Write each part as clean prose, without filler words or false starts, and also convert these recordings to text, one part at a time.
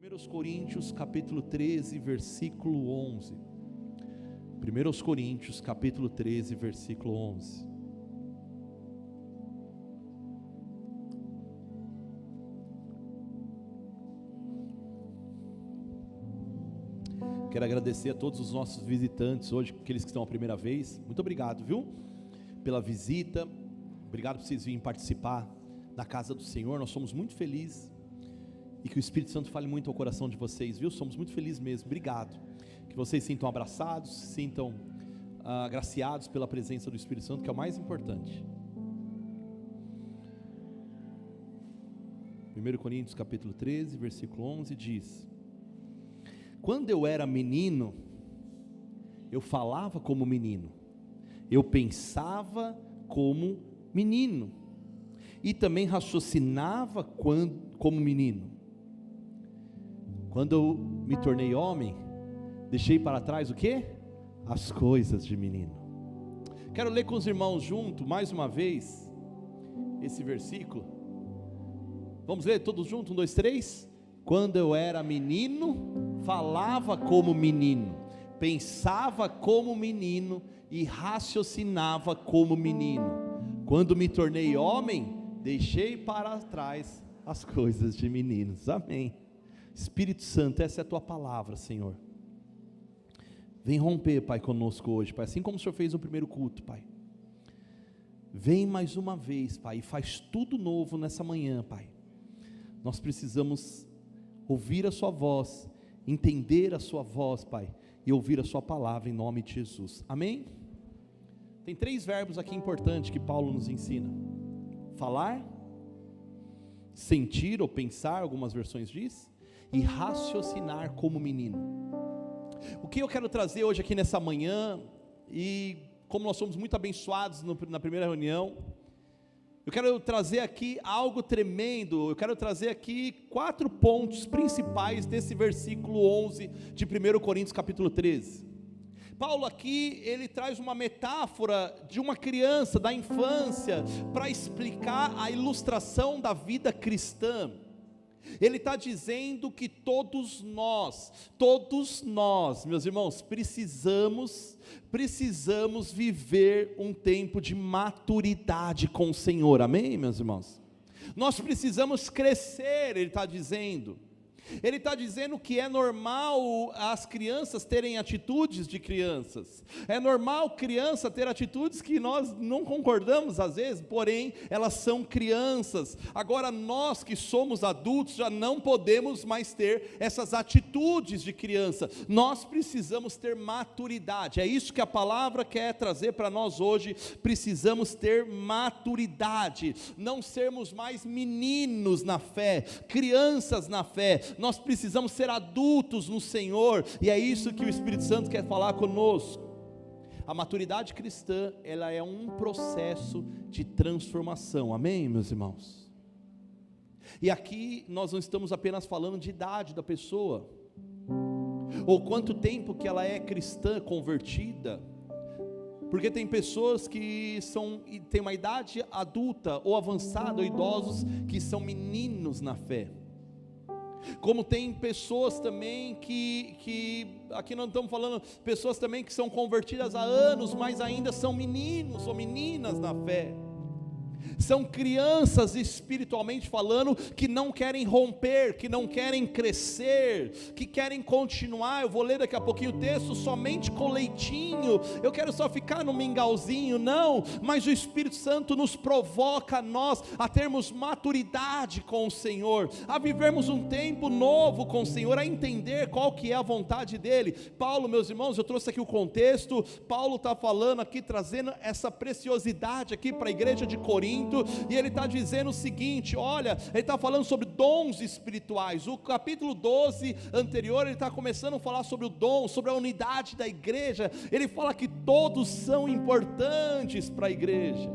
1 Coríntios capítulo 13, versículo 11. 1 Coríntios capítulo 13, versículo 11. Quero agradecer a todos os nossos visitantes hoje, aqueles que estão a primeira vez. Muito obrigado, viu? Pela visita. Obrigado por vocês virem participar da casa do Senhor. Nós somos muito felizes. E que o Espírito Santo fale muito ao coração de vocês, viu? Somos muito felizes mesmo, obrigado. Que vocês se sintam abraçados, se sintam agraciados pela presença do Espírito Santo, que é o mais importante. 1 Coríntios capítulo 13, versículo 11 diz: quando eu era menino, eu falava como menino, eu pensava como menino, e também raciocinava como menino. Quando eu me tornei homem, deixei para trás o quê? As coisas de menino. Quero ler com os irmãos junto, mais uma vez, esse versículo. Vamos ler todos juntos? 1, 2, 3. Quando eu era menino, falava como menino, pensava como menino e raciocinava como menino. Quando me tornei homem, deixei para trás as coisas de meninos. Amém. Espírito Santo, essa é a tua palavra, Senhor. Vem romper, Pai, conosco hoje, Pai, assim como o Senhor fez no primeiro culto, Pai. Vem mais uma vez, Pai, e faz tudo novo nessa manhã, Pai. Nós precisamos ouvir a sua voz, entender a sua voz, Pai, e ouvir a sua palavra em nome de Jesus. Amém? Tem 3 verbos aqui importantes que Paulo nos ensina: falar, sentir ou pensar, algumas versões diz, e raciocinar como menino. O que eu quero trazer hoje aqui nessa manhã, e como nós somos muito abençoados na primeira reunião, eu quero trazer aqui algo tremendo. Eu quero trazer aqui 4 pontos principais desse versículo 11 de 1 Coríntios capítulo 13. Paulo aqui, ele traz uma metáfora de uma criança, da infância, para explicar a ilustração da vida cristã. Ele está dizendo que todos nós, meus irmãos, precisamos viver um tempo de maturidade com o Senhor, amém, meus irmãos? Nós precisamos crescer, ele está dizendo. Ele está dizendo que é normal as crianças terem atitudes de crianças, é normal criança ter atitudes que nós não concordamos às vezes, porém elas são crianças. Agora nós que somos adultos já não podemos mais ter essas atitudes de criança, nós precisamos ter maturidade, é isso que a palavra quer trazer para nós hoje. Precisamos ter maturidade, não sermos mais meninos na fé, crianças na fé. Nós precisamos ser adultos no Senhor, e é isso que o Espírito Santo quer falar conosco. A maturidade cristã, ela é um processo de transformação, amém, meus irmãos? E aqui nós não estamos apenas falando de idade da pessoa, ou quanto tempo que ela é cristã, convertida, porque tem pessoas que têm uma idade adulta, ou avançada, ou idosos, que são meninos na fé. Como tem pessoas também que aqui não estamos falando, pessoas também que são convertidas há anos, mas ainda são meninos ou meninas na fé. São crianças espiritualmente falando, que não querem romper, que não querem crescer, que querem continuar. Eu vou ler daqui a pouquinho o texto, somente com leitinho, eu quero só ficar no mingauzinho, não, mas o Espírito Santo nos provoca a nós a termos maturidade com o Senhor, a vivermos um tempo novo com o Senhor, a entender qual que é a vontade dEle. Paulo, meus irmãos, eu trouxe aqui o contexto. Paulo está falando aqui, trazendo essa preciosidade aqui para a igreja de Corinto, e ele está dizendo o seguinte, olha, ele está falando sobre dons espirituais. O capítulo 12 anterior, ele está começando a falar sobre o dom, sobre a unidade da igreja. Ele fala que todos são importantes para a igreja,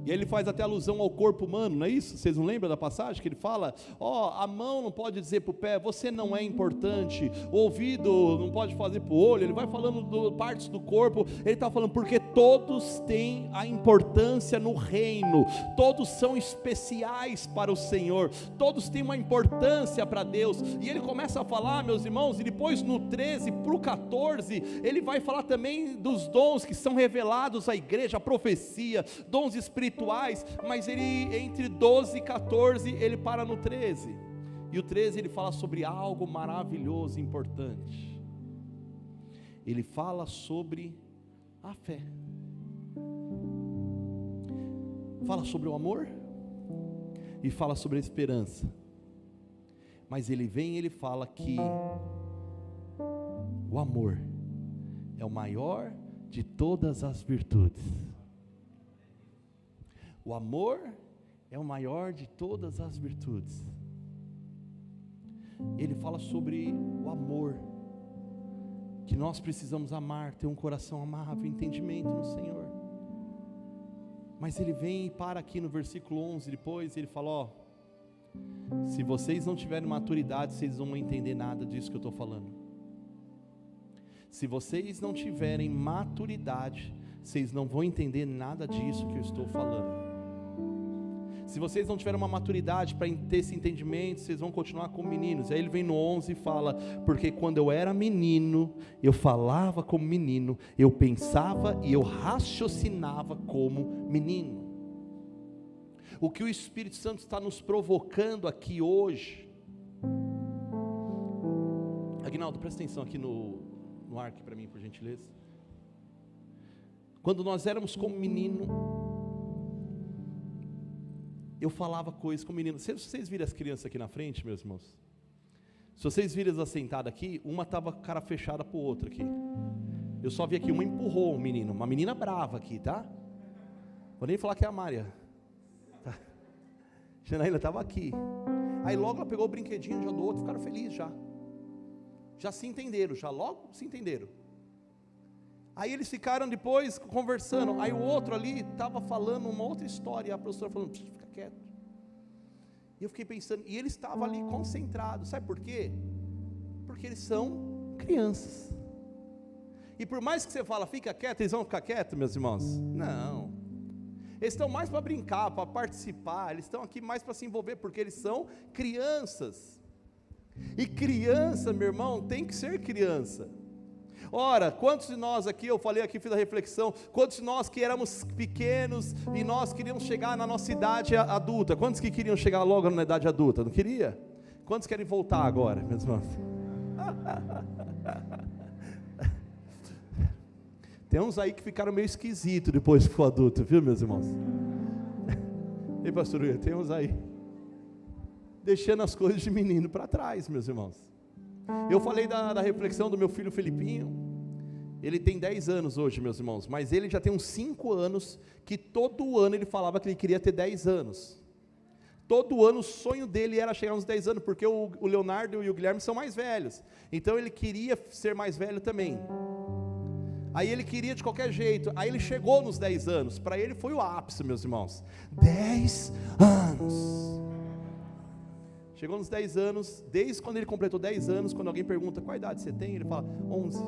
E aí ele faz até alusão ao corpo humano, não é isso? Vocês não lembram da passagem que ele fala? A mão não pode dizer para o pé, você não é importante. O ouvido não pode fazer para o olho. Ele vai falando de partes do corpo. Ele está falando porque todos têm a importância no reino. Todos são especiais para o Senhor. Todos têm uma importância para Deus. E ele começa a falar, meus irmãos, e depois no 13 para o 14, ele vai falar também dos dons que são revelados à igreja, a profecia, dons espirituais, mas ele, entre 12 e 14, ele para no 13, e o 13 ele fala sobre algo maravilhoso e importante. Ele fala sobre a fé, fala sobre o amor, e fala sobre a esperança, mas ele vem e ele fala que o amor é o maior de todas as virtudes. O amor é o maior de todas as virtudes. Ele fala sobre o amor, que nós precisamos amar, ter um coração amável, entendimento no Senhor. Mas ele vem e para aqui no versículo 11, depois ele fala, se vocês não tiverem maturidade, vocês não vão entender nada disso que eu estou falando. Se vocês não tiverem maturidade, vocês não vão entender nada disso que eu estou falando. Se vocês não tiverem uma maturidade para ter esse entendimento, vocês vão continuar como meninos. Aí ele vem no 11 e fala, porque quando eu era menino, eu falava como menino, eu pensava e eu raciocinava como menino. O que o Espírito Santo está nos provocando aqui hoje, Aguinaldo, presta atenção aqui no arco para mim, por gentileza. Quando nós éramos como menino, eu falava coisas como menino. Se vocês viram as crianças aqui na frente, meus irmãos, se vocês viram elas sentadas aqui, uma estava cara fechada para o outro aqui. Eu só vi aqui, uma empurrou um menino, uma menina brava aqui, tá? Vou nem falar que é a Mária. Tá? Janaína estava aqui. Aí logo ela pegou o brinquedinho já do outro, ficaram felizes já. Já se entenderam, já logo se entenderam. Aí eles ficaram depois conversando. Aí o outro ali estava falando uma outra história. E a professora falando, fica quieto. E eu fiquei pensando, e ele estava ali concentrado. Sabe por quê? Porque eles são crianças. E por mais que você fala, fica quieto, eles vão ficar quietos, meus irmãos? Não. Eles estão mais para brincar, para participar. Eles estão aqui mais para se envolver, porque eles são crianças. E criança, meu irmão, tem que ser criança. Ora, quantos de nós aqui, eu falei aqui, fiz a reflexão, quantos de nós que éramos pequenos e nós queríamos chegar na nossa idade adulta? Quantos que queriam chegar logo na idade adulta? Não queria? Quantos querem voltar agora, meus irmãos? Tem uns aí que ficaram meio esquisitos depois que ficou adulto, viu, meus irmãos? E pastor, tem uns aí deixando as coisas de menino para trás, meus irmãos. Eu falei da reflexão do meu filho Felipinho. Ele tem 10 anos hoje, meus irmãos, mas ele já tem uns 5 anos, que todo ano ele falava que ele queria ter 10 anos. Todo ano o sonho dele era chegar uns 10 anos, porque o Leonardo e o Guilherme são mais velhos, então ele queria ser mais velho também. Aí ele queria de qualquer jeito, aí ele chegou nos 10 anos, para ele foi o ápice, meus irmãos. 10 anos. Chegou nos 10 anos, desde quando ele completou 10 anos, quando alguém pergunta, qual idade você tem? Ele fala, 11.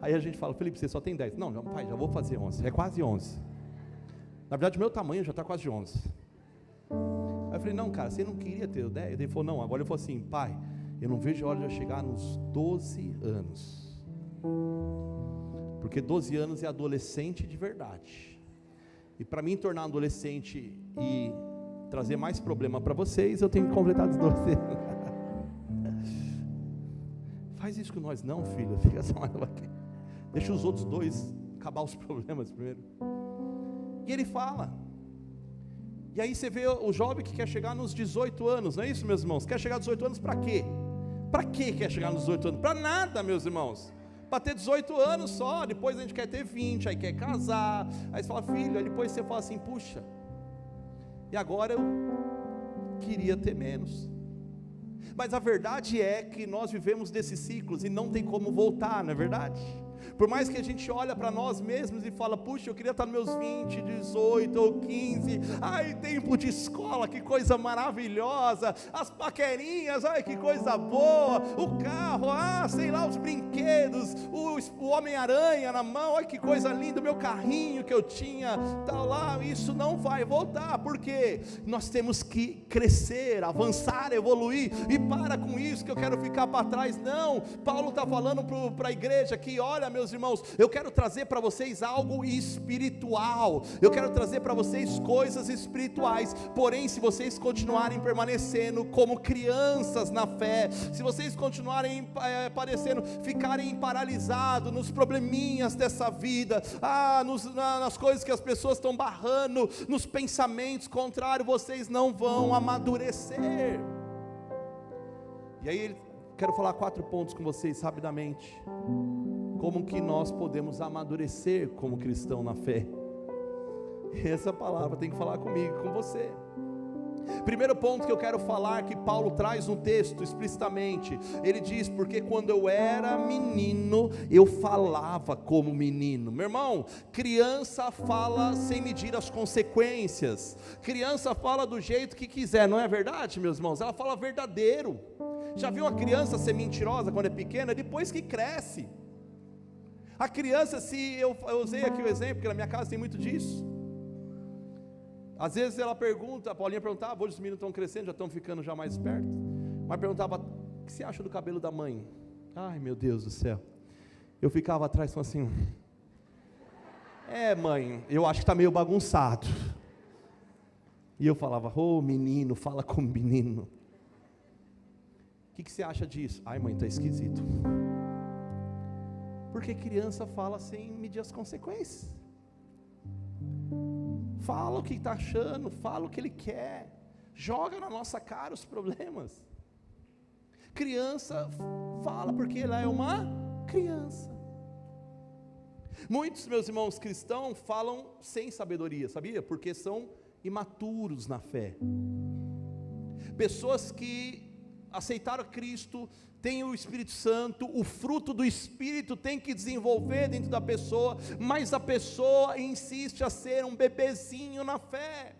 Aí a gente fala, Felipe, você só tem 10. Não, pai, já vou fazer 11, é quase 11. Na verdade, o meu tamanho já está quase 11. Aí eu falei, não, cara, você não queria ter 10? Ele falou, não, agora ele falou assim, pai, eu não vejo a hora de eu chegar nos 12 anos. Porque 12 anos é adolescente de verdade. E para mim tornar adolescente e trazer mais problema para vocês, eu tenho que completar os 12 anos. Faz isso com nós não, filho, fica só mais aqui. Deixa os outros dois acabar os problemas primeiro. E ele fala. E aí você vê o jovem que quer chegar nos 18 anos, não é isso, meus irmãos? Quer chegar aos 18 anos para quê? Para que quer chegar nos 18 anos? Para nada, meus irmãos. Para ter 18 anos só, depois a gente quer ter 20, aí quer casar, aí você fala, filho, aí depois você fala assim, puxa, e agora eu queria ter menos. Mas a verdade é que nós vivemos desses ciclos e não tem como voltar, não é verdade? Por mais que a gente olha para nós mesmos e fala, puxa, eu queria estar nos meus 20, 18 ou 15, ai, tempo de escola, que coisa maravilhosa, as paquerinhas, ai, que coisa boa, o carro, sei lá, os brinquedos, o Homem-Aranha na mão, ai, que coisa linda, o meu carrinho que eu tinha, tá lá, isso não vai voltar, porque nós temos que crescer, avançar, evoluir, e para com isso que eu quero ficar para trás. Não, Paulo está falando para a igreja aqui, olha, meus irmãos, eu quero trazer para vocês algo espiritual, eu quero trazer para vocês coisas espirituais, porém se vocês continuarem permanecendo como crianças na fé, se vocês continuarem ficarem paralisados nos probleminhas dessa vida, nas coisas que as pessoas estão barrando, nos pensamentos contrários, vocês não vão amadurecer. E aí, quero falar 4 pontos com vocês rapidamente, como que nós podemos amadurecer como cristão na fé. Essa palavra tem que falar comigo, com você. Primeiro ponto que eu quero falar, que Paulo traz no texto explicitamente, ele diz, porque quando eu era menino, eu falava como menino. Meu irmão, criança fala sem medir as consequências, criança fala do jeito que quiser, não é verdade, meus irmãos? Ela fala verdadeiro. Já viu uma criança ser mentirosa quando é pequena? Depois que cresce. A criança, se eu usei aqui o exemplo, porque na minha casa tem muito disso. Às vezes ela pergunta, a Paulinha perguntava, hoje os meninos estão crescendo, já estão ficando já mais espertos, mas perguntava, o que você acha do cabelo da mãe? Ai, meu Deus do céu. Eu ficava atrás falando assim, mãe, eu acho que está meio bagunçado. E eu falava, menino, fala como menino. O que você acha disso? Ai, mãe, está esquisito. Porque criança fala sem medir as consequências. Fala o que está achando, fala o que ele quer, joga na nossa cara os problemas. Criança fala porque ela é uma criança. Muitos, meus irmãos cristãos, falam sem sabedoria, sabia? Porque são imaturos na fé. Pessoas que aceitaram Cristo, tem o Espírito Santo, o fruto do Espírito tem que desenvolver dentro da pessoa, mas a pessoa insiste a ser um bebezinho na fé.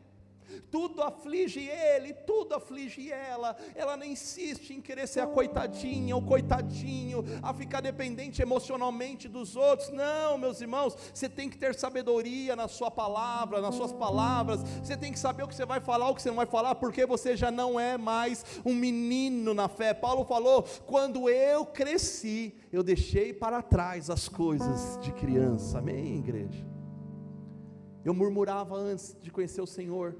Tudo aflige ele, tudo aflige ela não insiste em querer ser a coitadinha, o coitadinho, a ficar dependente emocionalmente dos outros. Não, meus irmãos, você tem que ter sabedoria na sua palavra, nas suas palavras, você tem que saber o que você vai falar, o que você não vai falar, porque você já não é mais um menino na fé. Paulo falou, quando eu cresci, eu deixei para trás as coisas de criança. Amém, igreja? Eu murmurava antes de conhecer o Senhor,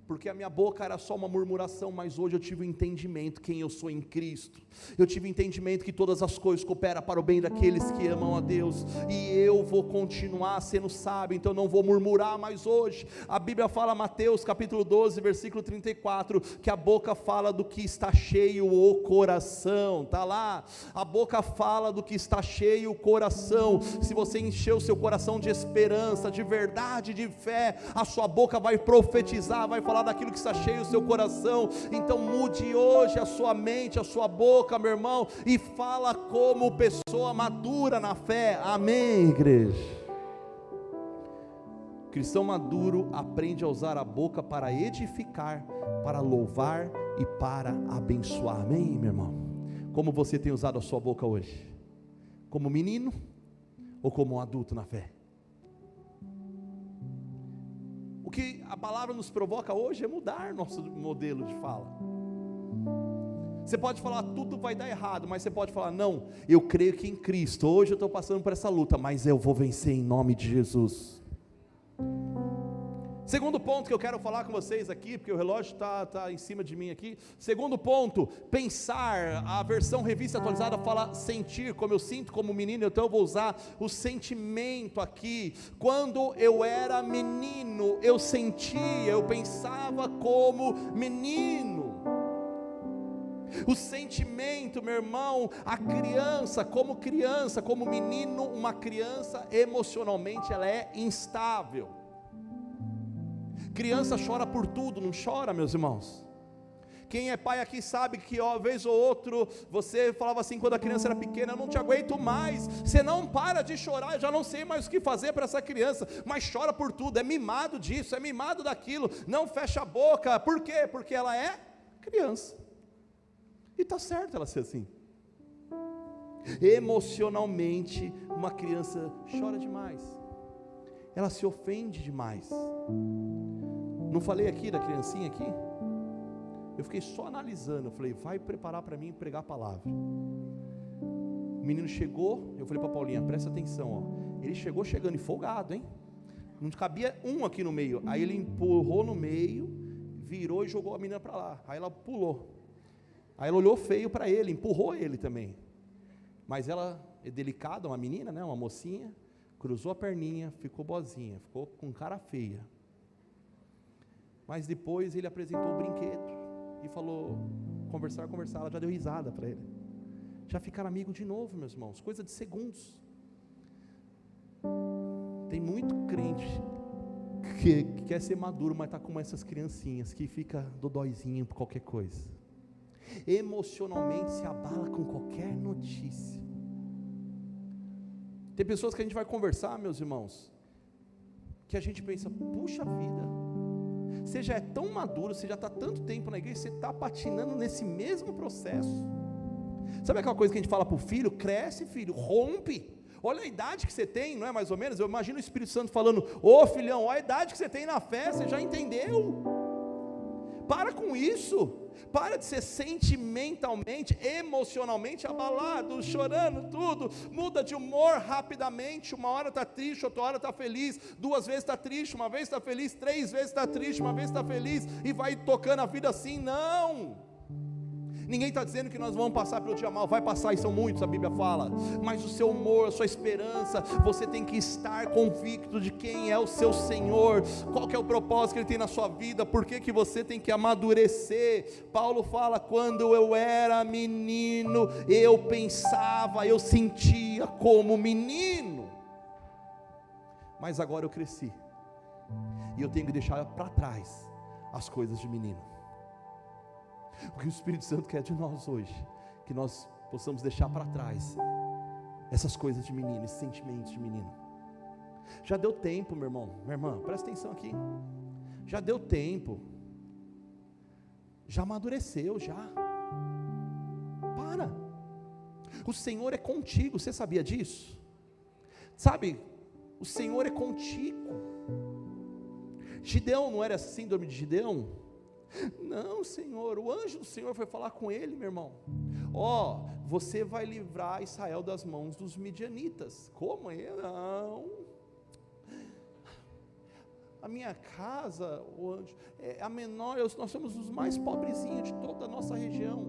porque a minha boca era só uma murmuração, mas hoje eu tive o entendimento quem eu sou em Cristo. Eu tive o entendimento que todas as coisas cooperam para o bem daqueles que amam a Deus, e eu vou continuar sendo sábio, então não vou murmurar mais hoje. A Bíblia fala, Mateus capítulo 12, versículo 34, que a boca fala do que está cheio o coração, está lá, a boca fala do que está cheio o coração. Se você encher o seu coração de esperança, de verdade, de fé, a sua boca vai profetizar, vai falar daquilo que está cheio o seu coração. Então mude hoje a sua mente, a sua boca, meu irmão, e fala como pessoa madura na fé. Amém, igreja? O cristão maduro aprende a usar a boca para edificar, para louvar e para abençoar. Amém, meu irmão? Como você tem usado a sua boca hoje? Como menino ou como um adulto na fé? O que a palavra nos provoca hoje é mudar nosso modelo de fala. Você pode falar, tudo vai dar errado, mas você pode falar, não, eu creio que em Cristo, hoje eu estou passando por essa luta, mas eu vou vencer em nome de Jesus. Segundo ponto que eu quero falar com vocês aqui, porque o relógio está em cima de mim aqui. Segundo ponto, pensar. A versão revista atualizada fala sentir, como eu sinto como menino, então eu vou usar o sentimento aqui. Quando eu era menino, eu sentia, eu pensava como menino. O sentimento, meu irmão, a criança, como menino, uma criança emocionalmente ela é instável. Criança chora por tudo, não chora, meus irmãos? Quem é pai aqui sabe que uma vez ou outro, você falava assim, quando a criança era pequena: eu não te aguento mais, você não para de chorar, eu já não sei mais o que fazer para essa criança, mas chora por tudo, é mimado disso, é mimado daquilo, não fecha a boca. Por quê? Porque ela é criança, e está certo ela ser assim. Emocionalmente, uma criança chora demais, ela se ofende demais. Não falei aqui da criancinha aqui? Eu fiquei só analisando, eu falei: vai preparar para mim pregar a palavra. O menino chegou, eu falei para Paulinha: presta atenção, ó. Ele chegou chegando e folgado, hein? Não cabia um aqui no meio, aí ele empurrou no meio, virou e jogou a menina para lá, aí ela pulou, aí ela olhou feio para ele, empurrou ele também, mas ela é delicada, uma menina, né, uma mocinha, cruzou a perninha, ficou boazinha, ficou com cara feia, mas depois ele apresentou o brinquedo, e falou, conversar, ela já deu risada para ele, já ficaram amigos de novo, meus irmãos, coisa de segundos. Tem muito crente que quer ser maduro, mas está como essas criancinhas, que fica dodóizinho por qualquer coisa, emocionalmente se abala com qualquer notícia. Tem pessoas que a gente vai conversar, meus irmãos, que a gente pensa: puxa vida, você já é tão maduro, você já está tanto tempo na igreja, você está patinando nesse mesmo processo. Sabe aquela coisa que a gente fala para o filho? Cresce, filho, rompe. Olha a idade que você tem, não é mais ou menos? Eu imagino o Espírito Santo falando: ô filhão, olha a idade que você tem na fé, você já entendeu? Para com isso, para de ser sentimentalmente, emocionalmente abalado, chorando tudo, muda de humor rapidamente, uma hora está triste, outra hora está feliz, 2 vezes está triste, uma vez está feliz, 3 vezes está triste, uma vez está feliz, e vai tocando a vida assim. Não, ninguém está dizendo que nós vamos passar pelo dia mal, vai passar, e são muitos, a Bíblia fala, mas o seu humor, a sua esperança, você tem que estar convicto de quem é o seu Senhor, qual que é o propósito que Ele tem na sua vida, por que você tem que amadurecer. Paulo fala: quando eu era menino, eu pensava, eu sentia como menino, mas agora eu cresci, e eu tenho que deixar para trás as coisas de menino. O que o Espírito Santo quer de nós hoje, que nós possamos deixar para trás essas coisas de menino, esses sentimentos de menino. Já deu tempo, meu irmão, minha irmã, presta atenção aqui, já deu tempo, já amadureceu, já, para, o Senhor é contigo, você sabia disso? Sabe, o Senhor é contigo. Gideão, não era a síndrome de Gideão? Não, Senhor, o anjo do Senhor foi falar com ele, meu irmão: ó, você vai livrar Israel das mãos dos midianitas. Como? Não, a minha casa, o anjo, é a menor, nós somos os mais pobrezinhos de toda a nossa região.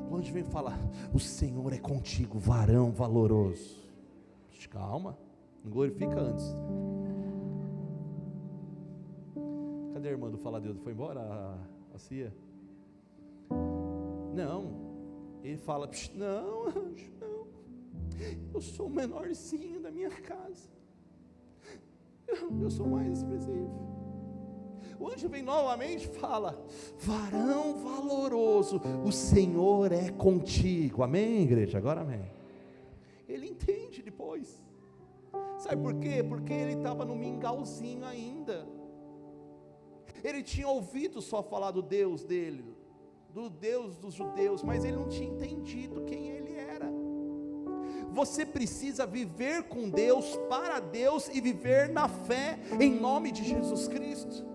O anjo vem falar: o Senhor é contigo, varão valoroso. Calma, não glorifica antes. Cadê a irmã do Fala Deus? Foi embora a Cia? Não, ele fala: não, anjo, não, eu sou o menorzinho da minha casa, eu sou mais desprezível. O anjo vem novamente e fala: varão valoroso, o Senhor é contigo. Amém, igreja? Agora amém. Ele entende depois, sabe por quê? Porque ele estava no mingauzinho ainda. Ele tinha ouvido só falar do Deus dele, do Deus dos judeus, mas ele não tinha entendido quem ele era. Você precisa viver com Deus, para Deus, e viver na fé, em nome de Jesus Cristo.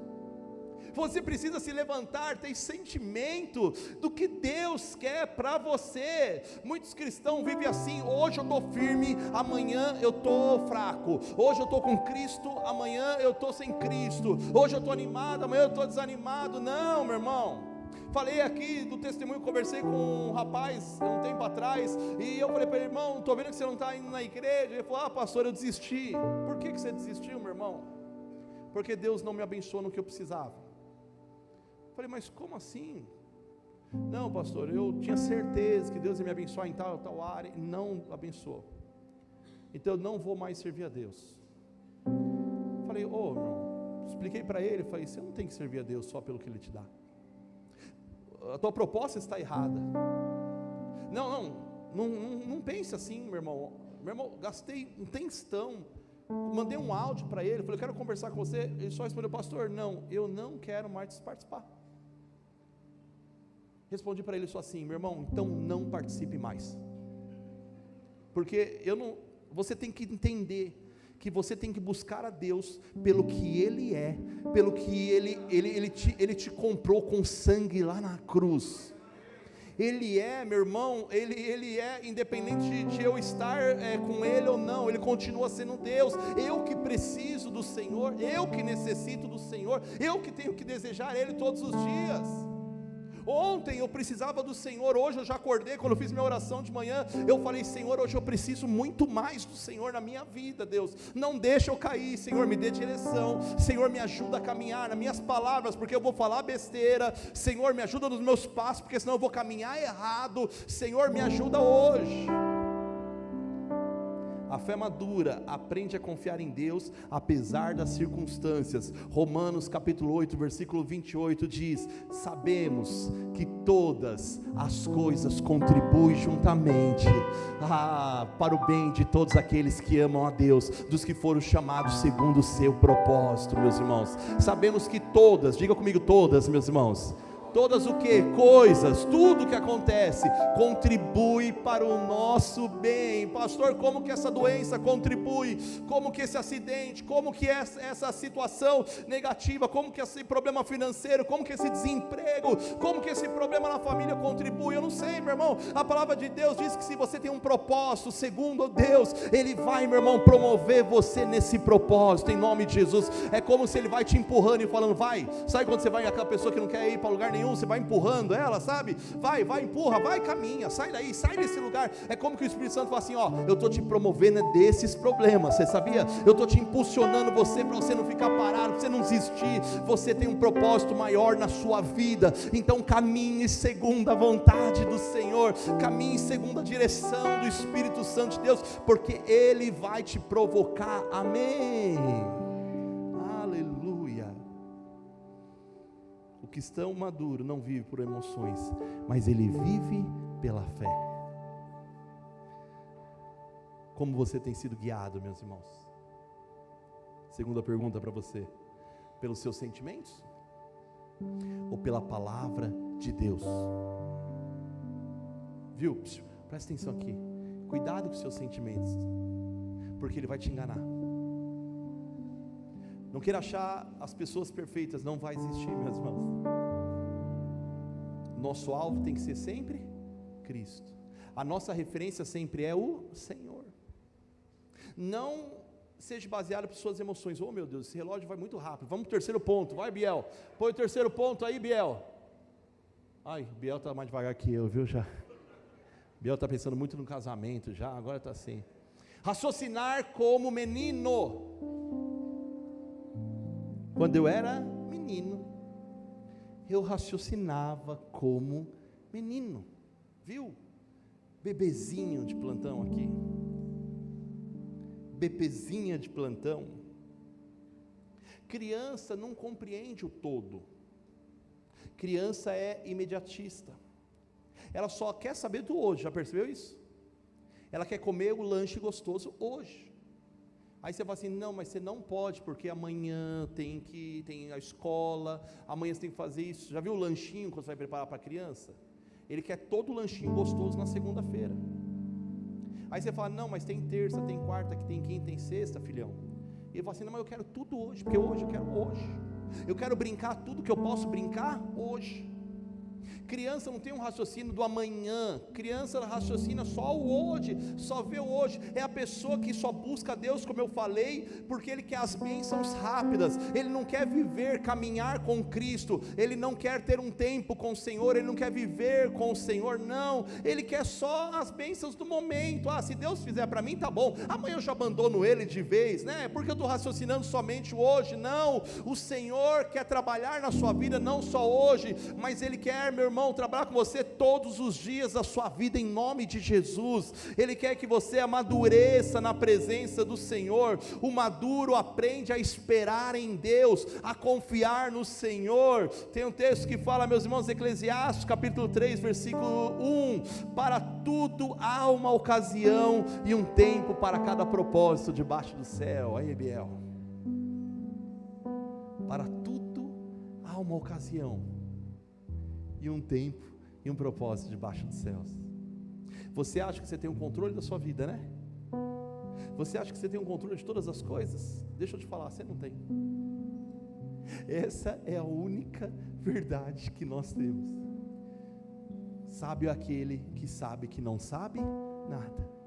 Você precisa se levantar, ter sentimento do que Deus quer para você. Muitos cristãos vivem assim: hoje eu estou firme, amanhã eu estou fraco. Hoje eu estou com Cristo, amanhã eu estou sem Cristo. Hoje eu estou animado, amanhã eu estou desanimado. Não, meu irmão. Falei aqui do testemunho, conversei com um rapaz um tempo atrás, e eu falei para ele: irmão, estou vendo que você não está indo na igreja. Ele falou: ah, pastor, eu desisti. Por que você desistiu, meu irmão? Porque Deus não me abençoou no que eu precisava. Falei: mas como assim? Não, pastor, eu tinha certeza que Deus ia me abençoar em tal área, e não abençoou, então eu não vou mais servir a Deus. Falei: ô, irmão, expliquei para ele, falei: você não tem que servir a Deus só pelo que Ele te dá. a tua proposta está errada. Não pense assim, meu irmão. Meu irmão, gastei um textão, mandei um áudio para ele, falei, eu quero conversar com você. Ele só respondeu, pastor, não, eu não quero mais participar. Respondi para ele só assim, meu irmão, então não participe mais. Porque você tem que entender que você tem que buscar a Deus pelo que Ele é, pelo que Ele te comprou com sangue lá na cruz. Ele é, meu irmão, Ele é, independente de eu estar com Ele ou não, Ele continua sendo Deus. Eu que preciso do Senhor, eu que necessito do Senhor, eu que tenho que desejar Ele todos os dias. Ontem eu precisava do Senhor, hoje eu já acordei, quando eu fiz minha oração de manhã, eu falei, Senhor, hoje eu preciso muito mais do Senhor na minha vida, Deus, não deixa eu cair, Senhor, me dê direção, Senhor, me ajuda a caminhar nas minhas palavras, porque eu vou falar besteira, Senhor, me ajuda nos meus passos, porque senão eu vou caminhar errado, Senhor, me ajuda hoje. A fé madura aprende a confiar em Deus, apesar das circunstâncias. Romanos capítulo 8, versículo 28 diz, sabemos que todas as coisas contribuem juntamente, para o bem de todos aqueles que amam a Deus, dos que foram chamados segundo o seu propósito, meus irmãos. Sabemos que todas, diga comigo todas, meus irmãos, todas o que? Coisas, tudo que acontece, contribui para o nosso bem. Pastor, como que essa doença contribui? Como que esse acidente, como que essa situação negativa, como que esse problema financeiro, como que esse desemprego, como que esse problema na família contribui? Eu não sei, meu irmão, a palavra de Deus diz que se você tem um propósito, segundo Deus, Ele vai, meu irmão, promover você nesse propósito, em nome de Jesus. É como se Ele vai te empurrando e falando, vai, sabe quando você vai aquela pessoa que não quer ir para lugar nenhum, você vai empurrando ela, sabe? Vai, empurra, vai, caminha, sai daí, sai desse lugar. É como que o Espírito Santo fala assim, ó, eu estou te promovendo desses problemas, você sabia? Eu estou te impulsionando você, para você não ficar parado, para você não desistir. Você tem um propósito maior na sua vida, então caminhe segundo a vontade do Senhor, caminhe segundo a direção do Espírito Santo de Deus, porque Ele vai te provocar, amém. O cristão maduro não vive por emoções, mas ele vive pela fé. Como você tem sido guiado, meus irmãos? Segunda pergunta para você: pelos seus sentimentos ou pela palavra de Deus? Viu? Presta atenção aqui. Cuidado com os seus sentimentos, porque ele vai te enganar. Não queira achar as pessoas perfeitas, não vai existir, meus irmãos. Nosso alvo tem que ser sempre Cristo. A nossa referência sempre é o Senhor. Não seja baseado por suas emoções. Oh meu Deus, esse relógio vai muito rápido. Vamos para o terceiro ponto, vai Biel. Põe o terceiro ponto aí, Biel. Ai, Biel está mais devagar que eu, viu já. Biel está pensando muito no casamento já, agora está assim. Raciocinar como menino. Quando eu era menino, eu raciocinava como menino, viu? Bebezinho de plantão aqui, bebezinha de plantão. Criança não compreende o todo, criança é imediatista, ela só quer saber do hoje, já percebeu isso? Ela quer comer o lanche gostoso hoje. Aí você fala assim, não, mas você não pode, porque amanhã tem a escola, amanhã você tem que fazer isso. Já viu o lanchinho quando você vai preparar para a criança? Ele quer todo o lanchinho gostoso na segunda-feira. Aí você fala, não, mas tem terça, tem quarta, tem quinta, tem sexta, filhão. E ele fala assim, não, mas eu quero tudo hoje, porque hoje eu quero hoje. Eu quero brincar tudo que eu posso brincar hoje. Criança não tem um raciocínio do amanhã, criança raciocina só o hoje, só vê o hoje. É a pessoa que só busca Deus, como eu falei, porque ele quer as bênçãos rápidas, ele não quer viver, caminhar com Cristo, ele não quer ter um tempo com o Senhor, ele não quer viver com o Senhor, não, ele quer só as bênçãos do momento. Se Deus fizer para mim, tá bom, amanhã eu já abandono ele de vez, né? Porque eu estou raciocinando somente o hoje. Não, o Senhor quer trabalhar na sua vida, não só hoje, mas ele quer, meu irmão, trabalhar com você todos os dias da sua vida, em nome de Jesus. Ele quer que você amadureça na presença do Senhor. O maduro aprende a esperar em Deus, a confiar no Senhor. Tem um texto que fala, meus irmãos, Eclesiastes capítulo 3, versículo 1: para tudo há uma ocasião e um tempo para cada propósito debaixo do céu. Aí, Biel, para tudo há uma ocasião e um tempo e um propósito debaixo dos céus. Você acha que você tem o controle da sua vida, né? Você acha que você tem o controle de todas as coisas? Deixa eu te falar, você não tem. Essa é a única verdade que nós temos. Sábio é aquele que sabe que não sabe nada.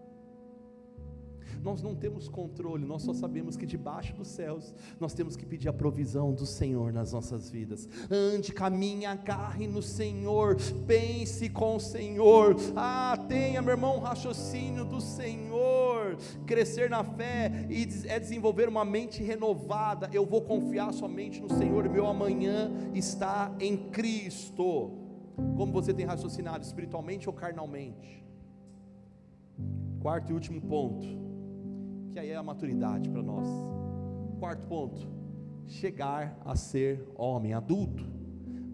Nós não temos controle, nós só sabemos que debaixo dos céus nós temos que pedir a provisão do Senhor nas nossas vidas. Ande, caminhe, agarre no Senhor, pense com o Senhor. Tenha, meu irmão, um raciocínio do Senhor. Crescer na fé é desenvolver uma mente renovada. Eu vou confiar somente no Senhor, meu amanhã está em Cristo. Como você tem raciocinado, espiritualmente ou carnalmente? Quarto e último ponto, que aí é a maturidade para nós. Quarto ponto: chegar a ser homem adulto,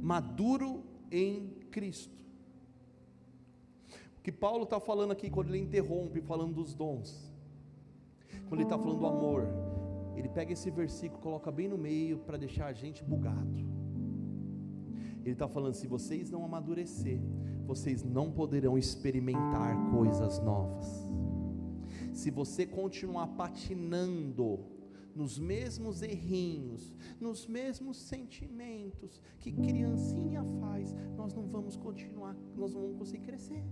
maduro em Cristo. O que Paulo está falando aqui, quando ele interrompe falando dos dons, quando ele está falando do amor, ele pega esse versículo, coloca bem no meio para deixar a gente bugado. Ele está falando: se vocês não amadurecer, vocês não poderão experimentar coisas novas. Se você continuar patinando nos mesmos errinhos, nos mesmos sentimentos que criancinha faz, nós não vamos continuar, nós não vamos conseguir crescer.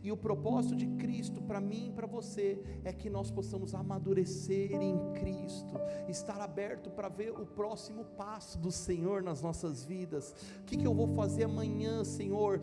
E o propósito de Cristo para mim e para você é que nós possamos amadurecer em Cristo, estar aberto para ver o próximo passo do Senhor nas nossas vidas. O que eu vou fazer amanhã, Senhor?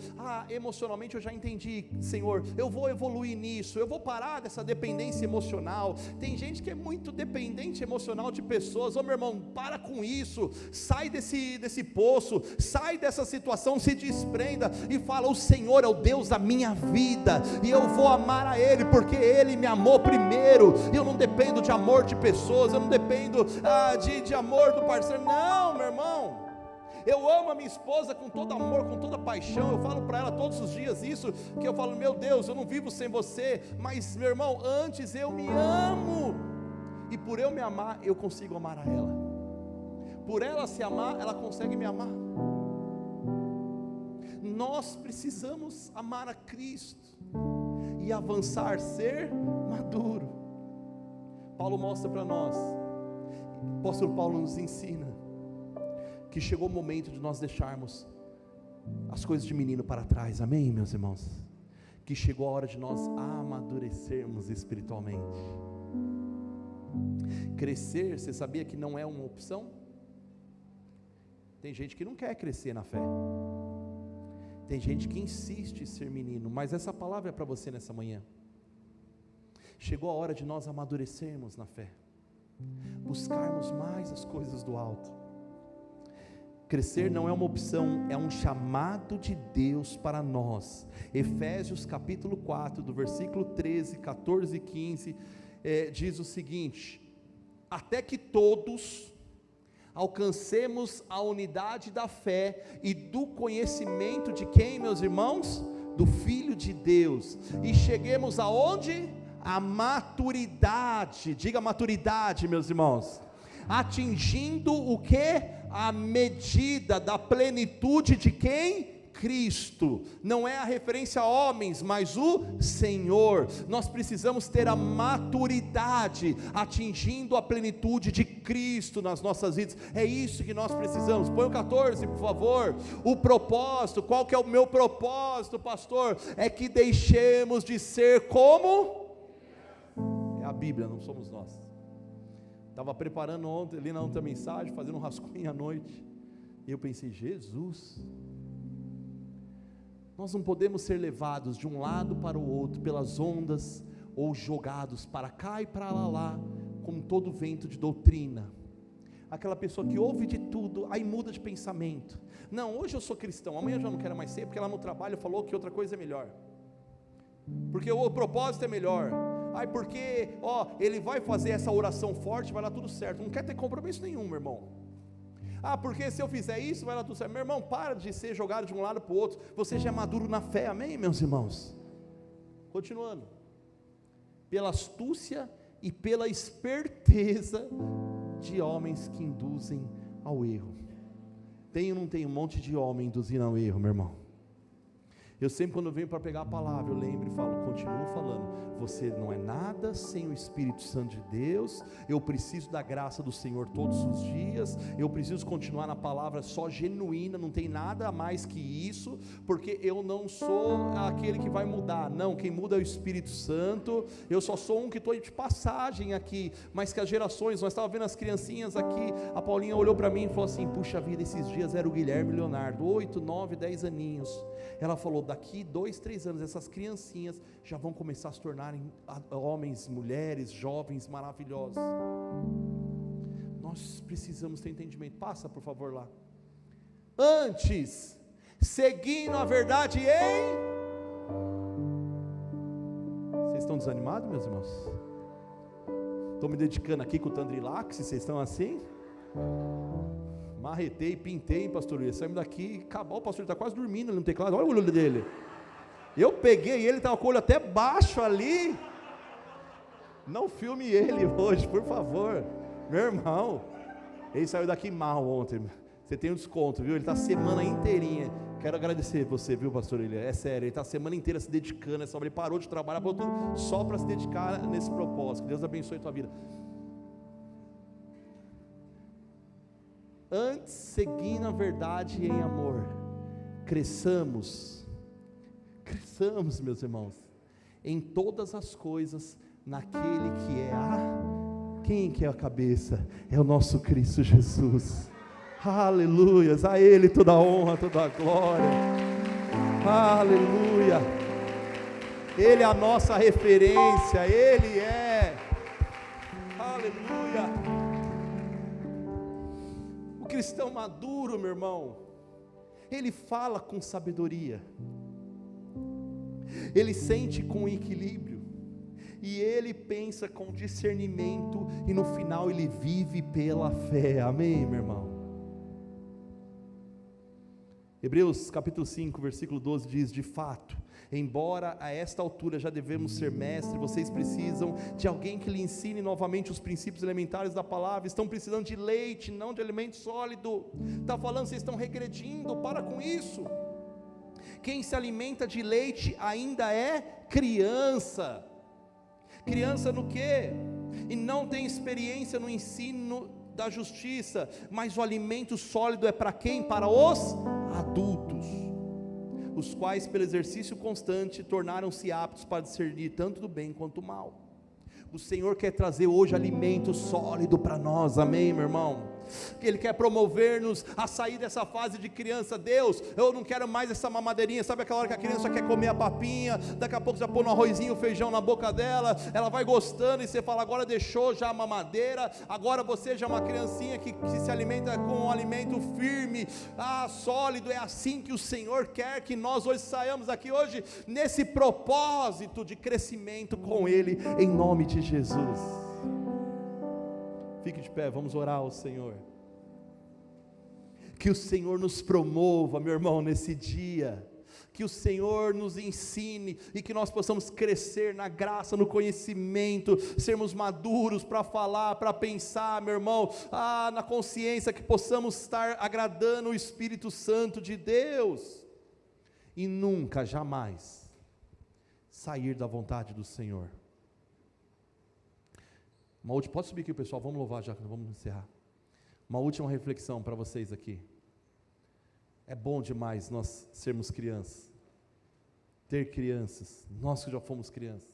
Emocionalmente eu já entendi, Senhor, eu vou evoluir nisso, eu vou parar dessa dependência emocional. Tem gente que é muito dependente emocional de pessoas. Meu irmão, para com isso, sai desse poço, sai dessa situação, se desprenda e fala: o Senhor é o Deus da minha vida, e eu vou amar a Ele, porque Ele me amou primeiro. Eu não dependo de amor de pessoas, eu não dependo de amor do parceiro. Não, meu irmão, eu amo a minha esposa com todo amor, com toda paixão. Eu falo para ela todos os dias isso, que eu falo: meu Deus, eu não vivo sem você. Mas, meu irmão, antes eu me amo, e por eu me amar, eu consigo amar a ela. Por ela se amar, ela consegue me amar. Nós precisamos amar a Cristo e avançar, ser maduro. Paulo mostra para nós, o apóstolo Paulo nos ensina que chegou o momento de nós deixarmos as coisas de menino para trás. Amém, meus irmãos? Que chegou a hora de nós amadurecermos espiritualmente. Crescer, você sabia que não é uma opção? Tem gente que não quer crescer na fé, tem gente que insiste em ser menino, mas essa palavra é para você nessa manhã. Chegou a hora de nós amadurecermos na fé, buscarmos mais as coisas do alto. Crescer não é uma opção, é um chamado de Deus para nós. Efésios capítulo 4, do versículo 13, 14 e 15, diz o seguinte: até que todos alcancemos a unidade da fé e do conhecimento de quem, meus irmãos? Do Filho de Deus, e cheguemos aonde? A maturidade. Diga maturidade, meus irmãos. Atingindo o que? A medida da plenitude de quem? Cristo. Não é a referência a homens, mas o Senhor. Nós precisamos ter a maturidade, atingindo a plenitude de Cristo nas nossas vidas. É isso que nós precisamos. Põe o 14, por favor. O propósito, qual que é o meu propósito, pastor? É que deixemos de ser como? É a Bíblia, não somos nós. Estava preparando ontem, ali na outra mensagem, fazendo um rascunho à noite, e eu pensei: Jesus, nós não podemos ser levados de um lado para o outro pelas ondas, ou jogados para cá e para lá, como todo vento de doutrina. aquela pessoa que ouve de tudo, aí muda de pensamento. Não, hoje eu sou cristão, amanhã eu já não quero mais ser, porque lá no trabalho falou que outra coisa é melhor, porque o propósito é melhor. Ai, porque, ele vai fazer essa oração forte, vai dar tudo certo. Não quer ter compromisso nenhum, meu irmão. Ah, porque se eu fizer isso, vai dar tudo certo. Meu irmão, para de ser jogado de um lado para o outro. Você já é maduro na fé, amém, meus irmãos? Continuando. Pela astúcia e pela esperteza de homens que induzem ao erro. Tem ou não tem um monte de homem induzindo ao erro, meu irmão? Eu sempre, quando eu venho para pegar a palavra, eu lembro e falo, continuo falando, você não é nada sem o Espírito Santo de Deus. Eu preciso da graça do Senhor todos os dias. Eu preciso continuar na palavra só genuína, não tem nada a mais que isso, porque eu não sou aquele que vai mudar, não, quem muda é o Espírito Santo. Eu só sou um que estou de passagem aqui, mas que as gerações, nós estávamos vendo as criancinhas aqui, a Paulinha olhou para mim e falou assim, puxa vida, esses dias era o Guilherme Leonardo, 8, 9, 10 aninhos. Ela falou, daqui 2, 3 anos, essas criancinhas já vão começar a se tornarem homens, mulheres, jovens maravilhosos. Nós precisamos ter entendimento. Passa por favor lá. Antes, seguindo a verdade Vocês estão desanimados, meus irmãos? Estou me dedicando aqui com o Tandrilax, se vocês estão assim. Marretei, pintei, pastor Luiz, saímos daqui, acabou, o pastor está quase dormindo ali no teclado, olha o olho dele. Eu peguei ele, estava com o olho até baixo ali. Não filme ele hoje, por favor, meu irmão. Ele saiu daqui mal ontem, você tem um desconto, viu? Ele está a semana inteirinha. Quero agradecer você, viu, pastor Elias? É sério, ele está a semana inteira se dedicando, ele parou de trabalhar só para se dedicar nesse propósito. Que Deus abençoe a tua vida. Antes, seguindo a verdade em amor, cresçamos, meus irmãos, em todas as coisas, naquele que é quem que é a cabeça? É o nosso Cristo Jesus. Aleluias, a Ele toda a honra, toda a glória. Aleluia. Ele é a nossa referência, Ele é. Aleluia. Cristão maduro, meu irmão, ele fala com sabedoria, ele sente com equilíbrio, e ele pensa com discernimento, e no final ele vive pela fé, amém, meu irmão? Hebreus capítulo 5, versículo 12 diz, de fato, embora a esta altura já devemos ser mestres, vocês precisam de alguém que lhe ensine novamente os princípios elementares da palavra. Estão precisando de leite, não de alimento sólido. Está falando, vocês estão regredindo, para com isso. Quem se alimenta de leite ainda é criança. Criança no quê? E não tem experiência no ensino da justiça, mas o alimento sólido é para quem? Para os adultos, os quais pelo exercício constante tornaram-se aptos para discernir tanto do bem quanto do mal. O Senhor quer trazer hoje alimento sólido para nós, amém, meu irmão? Ele quer promover-nos a sair dessa fase de criança. Deus, eu não quero mais essa mamadeirinha, sabe aquela hora que a criança quer comer a papinha, daqui a pouco já põe um arrozinho, feijão na boca dela, ela vai gostando, e você fala, agora deixou já a mamadeira, agora você já é uma criancinha que se alimenta com um alimento firme, sólido. É assim que o Senhor quer que nós hoje saiamos aqui hoje, nesse propósito de crescimento com Ele, em nome de Jesus. Fique de pé, vamos orar ao Senhor. Que o Senhor nos promova, meu irmão, nesse dia. Que o Senhor nos ensine e que nós possamos crescer na graça, no conhecimento, sermos maduros para falar, para pensar, meu irmão, na consciência, que possamos estar agradando o Espírito Santo de Deus e nunca, jamais sair da vontade do Senhor. Pode subir aqui, pessoal, vamos louvar já, vamos encerrar. Uma última reflexão para vocês aqui. É bom demais nós sermos crianças, ter crianças, nós que já fomos crianças.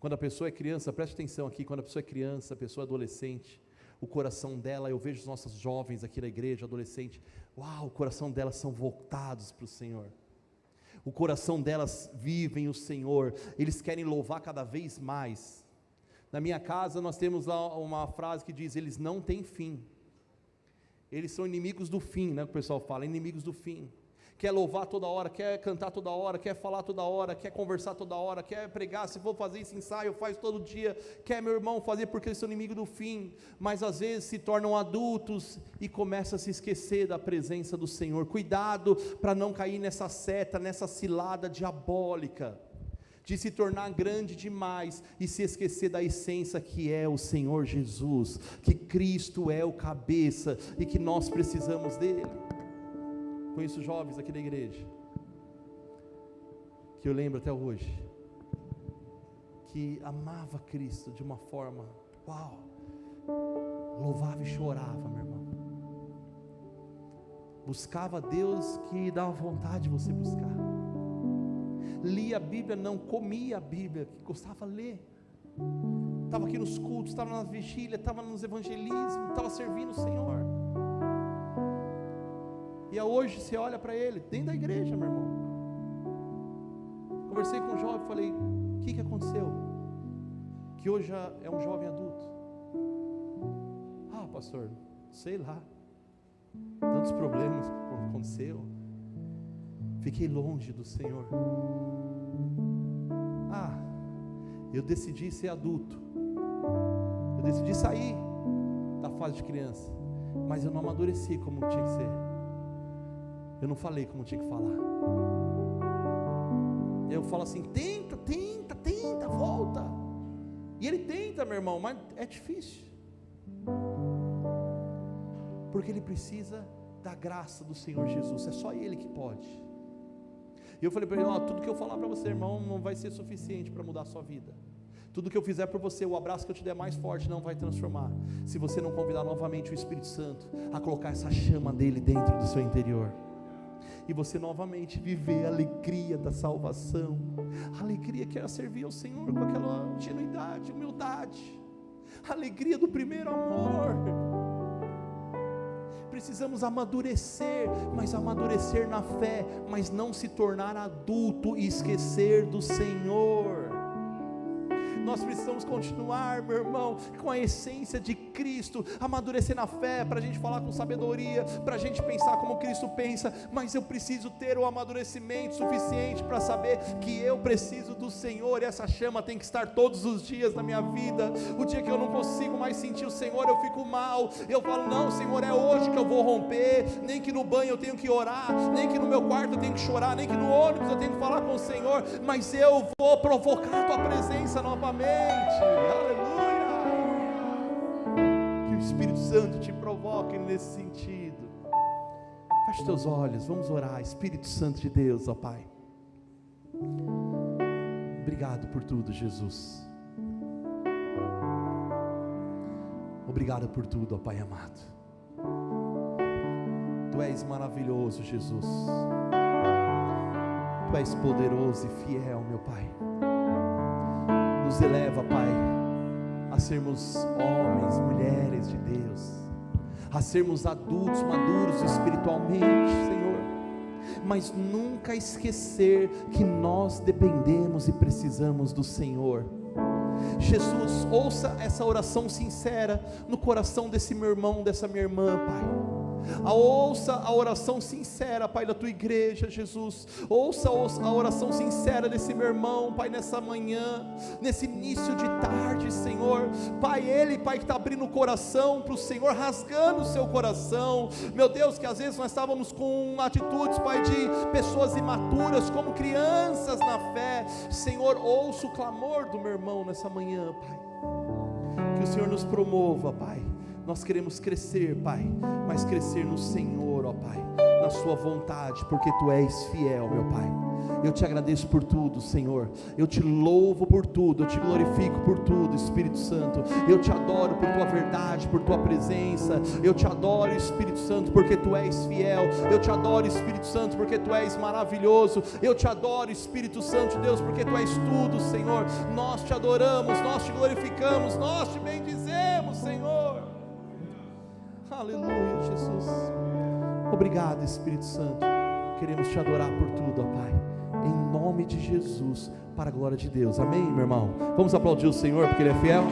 Quando a pessoa é criança, preste atenção aqui, quando a pessoa é criança, a pessoa é adolescente, o coração dela, eu vejo os nossos jovens aqui na igreja, adolescente, o coração delas são voltados para o Senhor. O coração delas vivem o Senhor, eles querem louvar cada vez mais. Na minha casa nós temos lá uma frase que diz: eles não têm fim. Eles são inimigos do fim, né? O pessoal fala, inimigos do fim. Quer louvar toda hora, quer cantar toda hora, quer falar toda hora, quer conversar toda hora, quer pregar, se for fazer esse ensaio, faz todo dia, quer, meu irmão, fazer porque eles são inimigos do fim, mas às vezes se tornam adultos e começam a se esquecer da presença do Senhor. Cuidado para não cair nessa seta, nessa cilada diabólica, de se tornar grande demais e se esquecer da essência que é o Senhor Jesus, que Cristo é o cabeça e que nós precisamos dele. Conheço jovens aqui da igreja, que eu lembro até hoje, que amava Cristo de uma forma, uau, louvava e chorava, meu irmão, buscava Deus que dava vontade de você buscar, lia a Bíblia, não comia a Bíblia, que gostava de ler, estava aqui nos cultos, estava nas vigílias, estava nos evangelismos, estava servindo o Senhor. E hoje você olha para ele, dentro da igreja, meu irmão. Conversei com um jovem, falei: o que aconteceu? Que hoje já é um jovem adulto. Ah, pastor, sei lá, tantos problemas aconteceu, fiquei longe do Senhor. Ah, eu decidi ser adulto, eu decidi sair da fase de criança, mas eu não amadureci como tinha que ser. Eu não falei como tinha que falar. Eu falo assim: tenta, volta. E ele tenta, meu irmão, mas é difícil, porque ele precisa da graça do Senhor Jesus. É só Ele que pode. E eu falei para ele: ó, tudo que eu falar para você, irmão, não vai ser suficiente para mudar a sua vida. Tudo que eu fizer por você, o abraço que eu te der mais forte, não vai transformar, se você não convidar novamente o Espírito Santo a colocar essa chama dele dentro do seu interior, e você novamente viver a alegria da salvação, a alegria que era servir ao Senhor com aquela genuidade, humildade, a alegria do primeiro amor. Precisamos amadurecer, mas amadurecer na fé, mas não se tornar adulto e esquecer do Senhor. Nós precisamos continuar, meu irmão, com a essência de Cristo, amadurecer na fé, para a gente falar com sabedoria, para a gente pensar como Cristo pensa, mas eu preciso ter o amadurecimento suficiente para saber que eu preciso do Senhor, e essa chama tem que estar todos os dias na minha vida. O dia que eu não consigo mais sentir o Senhor, eu fico mal, eu falo: não, Senhor, é hoje que eu vou romper, nem que no banho eu tenho que orar, nem que no meu quarto eu tenho que chorar, nem que no ônibus eu tenho que falar com o Senhor, mas eu vou provocar a tua presença novamente. Aleluia, que o Espírito Santo te provoque nesse sentido. Feche teus olhos, vamos orar. Espírito Santo de Deus, ó Pai, obrigado por tudo, Jesus. Obrigado por tudo, ó Pai amado. Tu és maravilhoso, Jesus. Tu és poderoso e fiel, meu Pai. Nos eleva, Pai, a sermos homens, mulheres de Deus, a sermos adultos, maduros espiritualmente, Senhor, mas nunca esquecer que nós dependemos e precisamos do Senhor. Jesus, ouça essa oração sincera no coração desse meu irmão, dessa minha irmã, Pai. Ouça a oração sincera, Pai, da tua igreja, Jesus. Ouça a oração sincera desse meu irmão, Pai, nessa manhã, nesse início de tarde, Senhor. Pai, ele, Pai, que está abrindo o coração para o Senhor, rasgando o seu coração. Meu Deus, que às vezes nós estávamos com atitudes, Pai, de pessoas imaturas, como crianças na fé. Senhor, ouça o clamor do meu irmão nessa manhã, Pai. Que o Senhor nos promova, Pai. Nós queremos crescer, Pai, mas crescer no Senhor, ó Pai, na sua vontade, porque Tu és fiel, meu Pai. Eu te agradeço por tudo, Senhor. Eu te louvo por tudo, eu te glorifico por tudo, Espírito Santo. Eu te adoro por Tua verdade, por Tua presença. Eu te adoro, Espírito Santo, porque Tu és fiel. Eu te adoro, Espírito Santo, porque Tu és maravilhoso. Eu te adoro, Espírito Santo, Deus, porque Tu és tudo, Senhor. Nós te adoramos, nós te glorificamos, nós te bendizemos, Senhor. Aleluia, Jesus. Obrigado, Espírito Santo. Queremos te adorar por tudo, ó Pai. em nome de Jesus, para a glória de Deus. Amém, meu irmão? Vamos aplaudir o Senhor porque Ele é fiel.